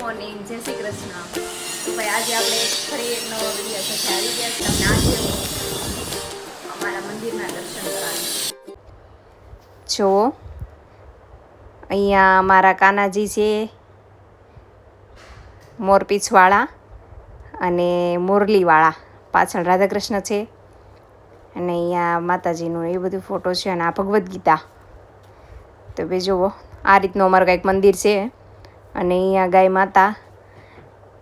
Morning, જય શ્રી કૃષ્ણ. ભાઈ આજે આપણે ફરી એક નવો વિડીયો સાથે આવી ગયા. તમને આજે અમારા મંદિરના દર્શન કરાવીશ. જો અહીંયા મારા કાનાજી છે, મોરપીંછવાળા અને મુરલીવાળા, પાછળ રાધાકૃષ્ણ છે અને અહીંયા માતાજીનું એ બધું ફોટો છે અને આ ભગવદ્ ગીતા. તો બે જુઓ, આ રીતનું અમારું કંઈક મંદિર છે અને અહીંયા ગાય માતા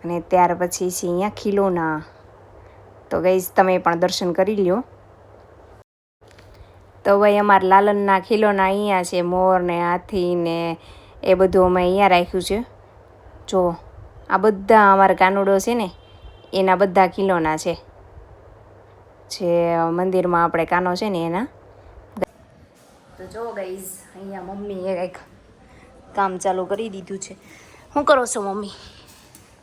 અને ત્યાર પછી છે અહીંયા ખીલોના. તો ગાઈઝ તમે પણ દર્શન કરી લ્યો. તો ભાઈ અમારા લાલનના ખીલોના અહીંયા છે, મોર ને હાથી ને એ બધું અમે અહીંયા રાખ્યું છે. જો આ બધા અમારા કાનુડો છે ને એના બધા ખીલોના છે, જે મંદિરમાં આપણે કાનો છે ને એના. તો જો ગાઈઝ અહીંયા મમ્મીએ કંઈક કામ ચાલુ કરી દીધું છે. શું કરો છો મમ્મી?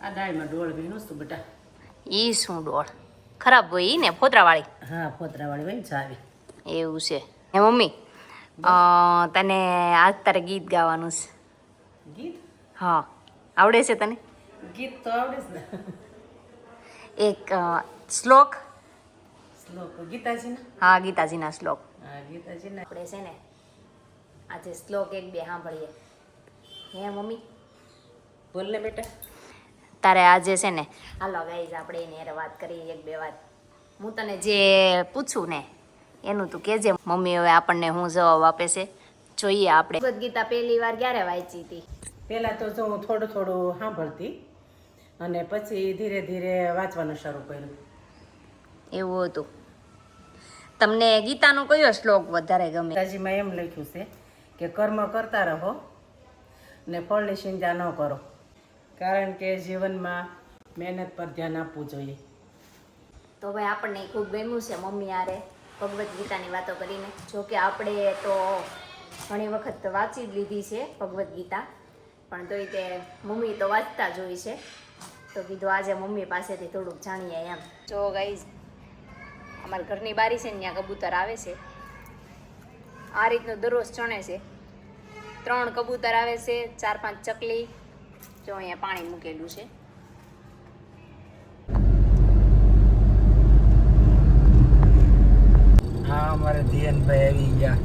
આ દાળમાં ડોળ ભીનું છું બેટા. એ શું ડોળ? ખરાબ હોય ઈ ને, ફોતરાવાળી? હા, ફોતરાવાળી હોય ને ચાવી. એવું છે. હે મમ્મી, તને આજ તારે ગીત ગાવાનું છે. ગીત? હા, આવડે છે તને? ગીત તો આવડે જ ને. એક શ્લોક. શ્લોક ગીતાજીના? હા, ગીતાજીના શ્લોક. હા, ગીતાજીના. આપણે છે ને આજે શ્લોક એક બે સાંભળીએ. હે મમ્મી? બોલ ને બેટા. તારે આજે છે ને, હાલો ગાઈઝ આપણે એની હારે વાત કરીએ એક બે વાત. હું તને જે પૂછું ને એનું તું કહેજે. મમ્મી હવે આપણને હું જવાબ આપે છે, જોઈએ આપણે. ભગવદ્ ગીતા પહેલી વાર ક્યારે વાંચી હતી? પહેલાં તો જો હું થોડું થોડું સાંભળતી અને પછી ધીરે ધીરે વાંચવાનું શરૂ કર્યું. એવું હતું. તમને ગીતાનો કયો શ્લોક વધારે ગમે? ગીતાજીમાં એમ લખ્યું છે કે કર્મ કરતા રહો ને ફળની ચિંતા ન કરો, કારણ કે જીવનમાં મહેનત પર ધ્યાન આપવું જોઈએ. તો ભાઈ આપણને ખૂબ ગમ્યું છે મમ્મી યારે ભગવદ્ ગીતાની વાતો કરીને. જોકે આપણે તો ઘણી વખત વાંચી જ લીધી છે ભગવદ્ ગીતા, પણ તોય તે મમ્મી તો વાંચતા જ હોય છે. તો કીધું આજે મમ્મી પાસેથી થોડુંક જાણીએ એમ. જો ગાઈઝ અમારા ઘરની બારી છે ને ત્યાં કબૂતર આવે છે. આ રીતનું દરરોજ ચણે છે. 3 કબૂતર આવે છે, 4-5 ચકલી. જો અહીંયા પાણી મૂકેલું છે. હા, અમારે ધ્યાનભાઈ આવી ગયા.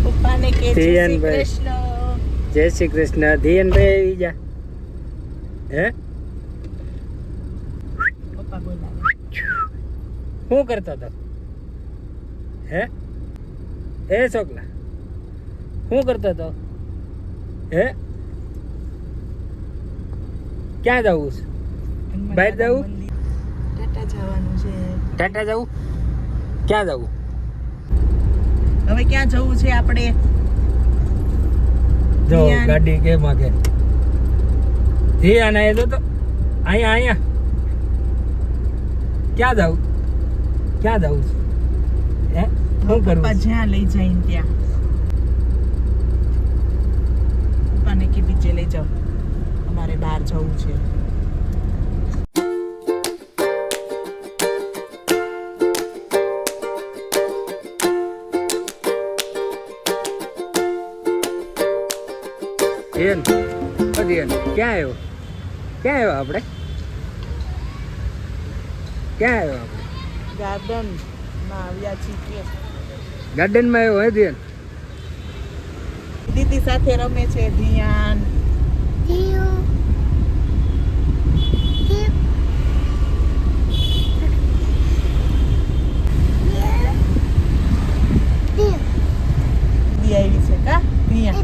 પપ્પાને કે જય શ્રી કૃષ્ણ. જય શ્રી કૃષ્ણ. ધ્યાનભાઈ આવી ગયા. હે પપ્પા બોલાવે. શું કરતો હતો? હે એ છોકરા શું કરતો હતો? હે ક્યાં જવું છે? બહાર જવું? ટાટા જવાનું છે. ટાટા જવું? ક્યાં જવું? હવે ક્યાં જવું છે આપણે? જો ગાડી કે માગે ધ્યાન આવ્યો તો અહીંયા ક્યાં જવું? ક્યાં જવું છે? હે શું કરવું? પપ્પા જ્યાં લઈ જાય ને ત્યાં. પપ્પાને કે બીજે લઈ જાઓ, અમારે બહાર જવું છે. ધ્યાન ધ્યાન ક્યાં આવ્યો? ક્યાં આવ્યો આપણે? ક્યાં આવ્યો આપણે? ગાર્ડન માં આવ્યા છીએ. ગાર્ડનમાં આવ્યો હે ધ્યાન? દીદી સાથે રમે છે ધ્યાન. દીદી આવી છે કા ધ્યાન?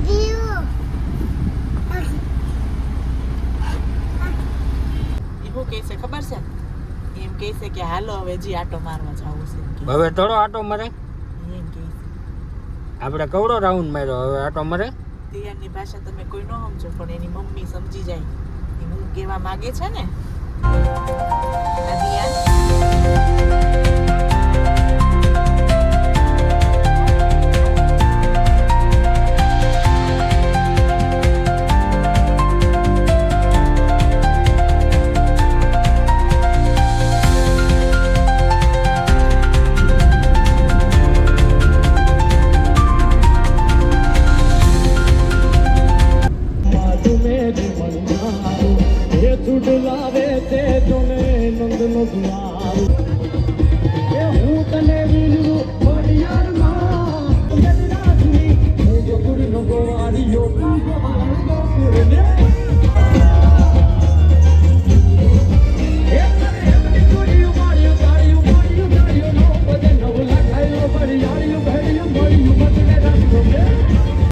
એવું કહે છે ખબર છે? એમ કહે છે કે હાલો હવે જી આટો મારવા જવું છે. હવે થોડો આટો મરે? એમ કહે છે. આપણે કવડો રાઉન્ડ માર્યો, હવે આટો મરે? ધ્યાનની ભાષા તમે કોઈ ન સમજો, પણ એની મમ્મી સમજી જાય એ હું કહેવા માંગે છે ને. ધ્યાન મેરી મનમારું એ ચૂડ લાવે તે જોને નંદનો દુલારું